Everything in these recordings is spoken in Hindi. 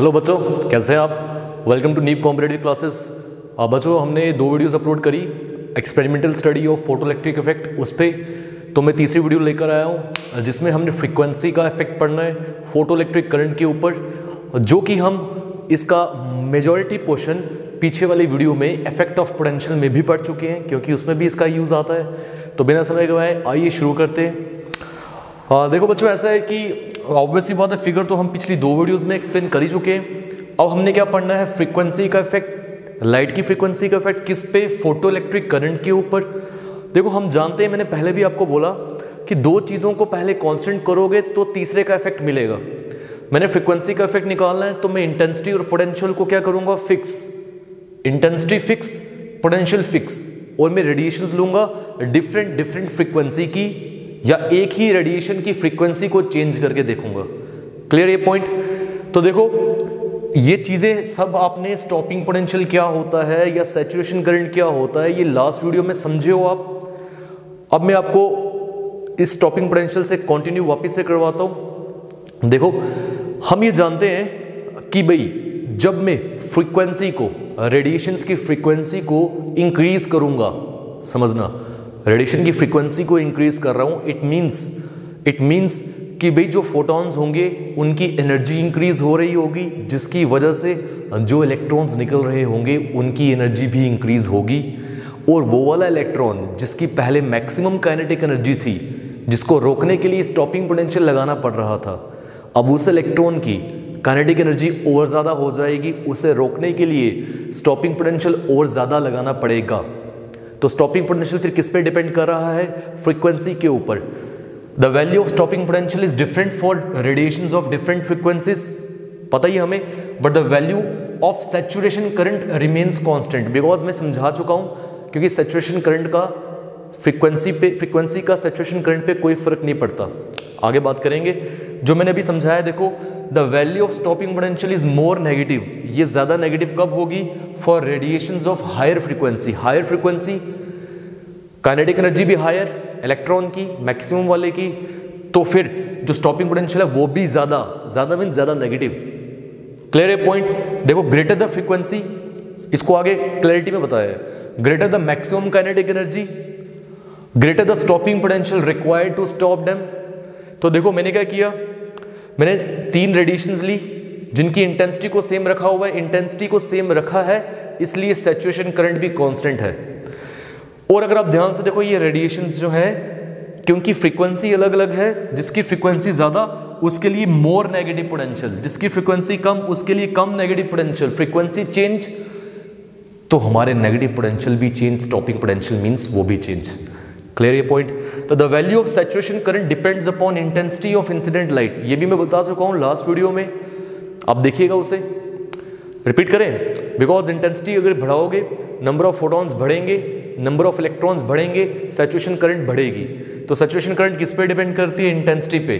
हेलो बच्चों, कैसे हैं आप। वेलकम टू नीव कॉम्पिटेटिव क्लासेस। बच्चों, हमने 2 वीडियोस अपलोड करी, experimental study of photo electric effect, उस पर तो मैं तीसरी वीडियो लेकर आया हूँ जिसमें हमने फ्रीक्वेंसी का इफेक्ट पढ़ना है फोटो इलेक्ट्रिक करंट के ऊपर, जो कि हम इसका मेजॉरिटी पोर्शन पीछे वाली वीडियो में इफेक्ट ऑफ पोटेंशियल में भी पढ़ चुके हैं, क्योंकि उसमें भी इसका यूज़ आता है। तो बिना समय गवाए आइए शुरू करते हैं। देखो बच्चों, ऐसा है कि ऑब्वियसली बात है, फिगर तो हम पिछली 2 वीडियोस में एक्सप्लेन कर ही चुके हैं। अब हमने क्या पढ़ना है, फ्रीक्वेंसी का इफेक्ट, लाइट की फ्रीक्वेंसी का इफेक्ट किस पे, फोटो इलेक्ट्रिक करंट के ऊपर। देखो हम जानते हैं, मैंने पहले भी आपको बोला कि 2 चीज़ों को पहले कांस्टेंट करोगे तो तीसरे का इफेक्ट मिलेगा। मैंने फ्रीक्वेंसी का इफेक्ट निकालना है तो मैं इंटेंसिटी और पोटेंशियल को क्या करूँगा, fix, intensity fix, potential fix, और मैं रेडिएशंस लूँगा डिफरेंट फ्रीक्वेंसी की, या एक ही रेडिएशन की फ्रीक्वेंसी को चेंज करके देखूंगा। क्लियर ये पॉइंट। तो देखो ये चीज़ें सब आपने स्टॉपिंग पोटेंशियल क्या होता है या सैचुरेशन करंट क्या होता है, ये लास्ट वीडियो में समझे हो आप। अब मैं आपको इस स्टॉपिंग पोटेंशियल से कंटिन्यू वापस से करवाता हूँ। देखो हम ये जानते हैं कि भाई जब मैं फ्रीक्वेंसी को, रेडिएशंस की फ्रीक्वेंसी को इंक्रीज करूँगा, समझना, रेडिएशन की फ्रीक्वेंसी को इंक्रीज कर रहा हूँ, इट मीन्स कि भाई जो फोटॉन्स होंगे उनकी एनर्जी इंक्रीज हो रही होगी, जिसकी वजह से जो इलेक्ट्रॉन्स निकल रहे होंगे उनकी एनर्जी भी इंक्रीज होगी। और वो वाला इलेक्ट्रॉन जिसकी पहले मैक्सिमम काइनेटिक एनर्जी थी, जिसको रोकने के लिए स्टॉपिंग पोटेंशियल लगाना पड़ रहा था, अब उस इलेक्ट्रॉन की काइनेटिक एनर्जी और ज़्यादा हो जाएगी, उसे रोकने के लिए स्टॉपिंग पोटेंशियल और ज़्यादा लगाना पड़ेगा। तो स्टॉपिंग पोटेंशियल फिर किस पे डिपेंड कर रहा है, फ्रीक्वेंसी के ऊपर। The value of stopping potential is different for radiations of different frequencies, पता ही हमें, but the value of saturation current remains constant, because मैं समझा चुका हूं, क्योंकि सैचुरेशन करंट का फ्रीक्वेंसी का सैचुरेशन करंट पे कोई फर्क नहीं पड़ता। आगे बात करेंगे। जो मैंने अभी समझाया, देखो the value of stopping potential is more negative, ये ज्यादा नेगेटिव कब होगी, for radiations of higher frequency. Higher frequency kinetic energy भी हायर इलेक्ट्रॉन की, मैक्सिमम वाले की, तो फिर जो स्टॉपिंग पोटेंशियल है वो भी ज्यादा मीन ज्यादा नेगेटिव। क्लियर है पॉइंट। देखो ग्रेटर द फ्रीक्वेंसी, इसको आगे क्लैरिटी में बताया है, greater the maximum kinetic energy, greater the stopping potential required to stop them. तो देखो मैंने क्या किया, मैंने 3 रेडिएशंस ली जिनकी इंटेंसिटी को सेम रखा हुआ है, इंटेंसिटी को सेम रखा है इसलिए सैचुरेशन करंट भी कांस्टेंट है। और अगर आप ध्यान से देखो, ये रेडिएशंस जो है, क्योंकि फ्रीक्वेंसी अलग अलग है, जिसकी फ्रीक्वेंसी ज्यादा उसके लिए मोर नेगेटिव पोटेंशियल, जिसकी फ्रीक्वेंसी कम उसके लिए कम नेगेटिव पोटेंशियल। फ्रीक्वेंसी चेंज तो हमारे नेगेटिव पोटेंशियल भी चेंज, स्टॉपिंग पोटेंशियल मींस वो भी चेंज। क्लियर ये पॉइंट। तो the value of saturation current depends upon intensity of incident light, ये भी मैं बता चुका हूं लास्ट वीडियो में, आप देखिएगा उसे, रिपीट करें। बिकॉज इंटेंसिटी अगर बढ़ाओगे, नंबर ऑफ फोटॉन्स बढ़ेंगे, नंबर ऑफ इलेक्ट्रॉन्स बढ़ेंगे, सैचुरेशन करंट बढ़ेगी। तो सैचुरेशन करंट किस पे डिपेंड करती है, इंटेंसिटी पे,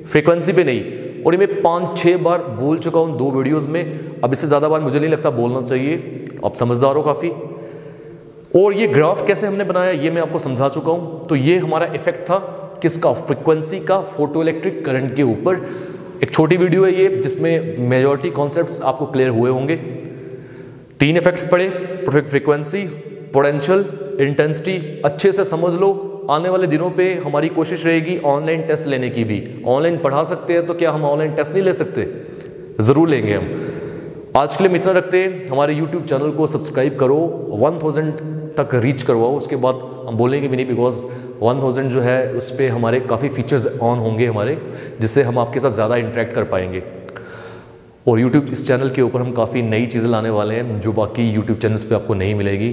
फ्रीक्वेंसी पे नहीं। और ये मैं 5-6 बार बोल चुका हूं 2 वीडियोस में, अब इससे ज़्यादा बार मुझे नहीं लगता बोलना चाहिए, आप समझदार हो काफ़ी। और ये ग्राफ कैसे हमने बनाया ये मैं आपको समझा चुका हूं। तो ये हमारा इफेक्ट था किसका, फ्रीक्वेंसी का फोटो इलेक्ट्रिक करंट के ऊपर। एक छोटी वीडियो है ये, जिसमें मेजॉरिटी कॉन्सेप्ट्स आपको क्लियर हुए होंगे। 3 इफेक्ट्स पढ़े, फ्रीक्वेंसी, पोटेंशियल, इंटेंसिटी, अच्छे से समझ लो। आने वाले दिनों पे हमारी कोशिश रहेगी ऑनलाइन टेस्ट लेने की भी। ऑनलाइन पढ़ा सकते हैं तो क्या हम ऑनलाइन टेस्ट नहीं ले सकते, ज़रूर लेंगे हम। आज के लिए इतना रखते हैं, हमारे YouTube चैनल को सब्सक्राइब करो, 1000 तक रीच करवाओ, उसके बाद हम बोलेंगे भी नहीं, बिकॉज 1000 जो है उस पर हमारे काफ़ी फीचर्स ऑन होंगे हमारे, जिससे हम आपके साथ ज़्यादा इंटरेक्ट कर पाएंगे। और YouTube इस चैनल के ऊपर हम काफ़ी नई चीज़ें लाने वाले हैं जो बाकी YouTube चैनल्स पे आपको नहीं मिलेगी।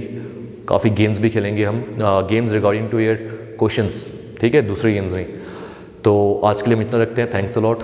काफ़ी गेम्स भी खेलेंगे हम, games regarding to your questions, ठीक है, दूसरे गेम्स नहीं। तो आज के लिए हम इतना रखते हैं। Thanks a lot.